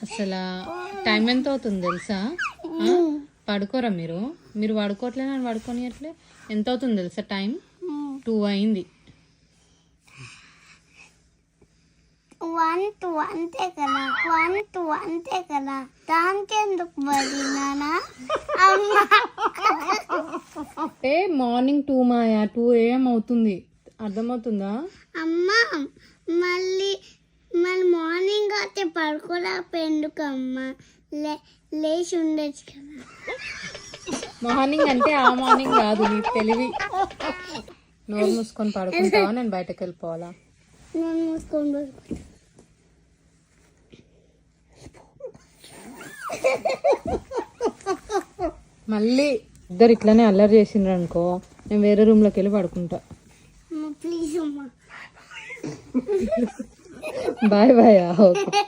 అసలు టైం ఎంత అవుతుంది తెలుసా? పడుకోరా మీరు? మీరు పడుకోవట్లే, నన్ను పడుకోనియట్లే. ఎంత అవుతుంది తెలుసా? టైం 2 అయింది. 1 2 అంతే కదా, 1 2 అంతే కదా, దానికెందుకు మరి నానా? అంటే మార్నింగ్ 2 మాయా, 2 AM అవుతుంది. అర్థమవుతుందా? అమ్మా మళ్ళీ మార్నింగ్ అయితే పడుకోలేకపోయిందుకమ్మా, లేచి ఉండొచ్చు కదా. మార్నింగ్ అంటే ఆ మార్నింగ్ కాదు, నీ తెలివి. నోరు మూసుకొని పడుకుంటావా? నేను బయటకు వెళ్ళిపోవాలా? నేను మూసుకొని పడుకుంటా. మళ్ళీ ఇద్దరు ఇట్లానే అల్లరి చేసిండ్రు అనుకో, నేను వేరే రూమ్లోకి వెళ్ళి పడుకుంటా. ప్లీజ్ అమ్మా. Bye bye. ఓకే.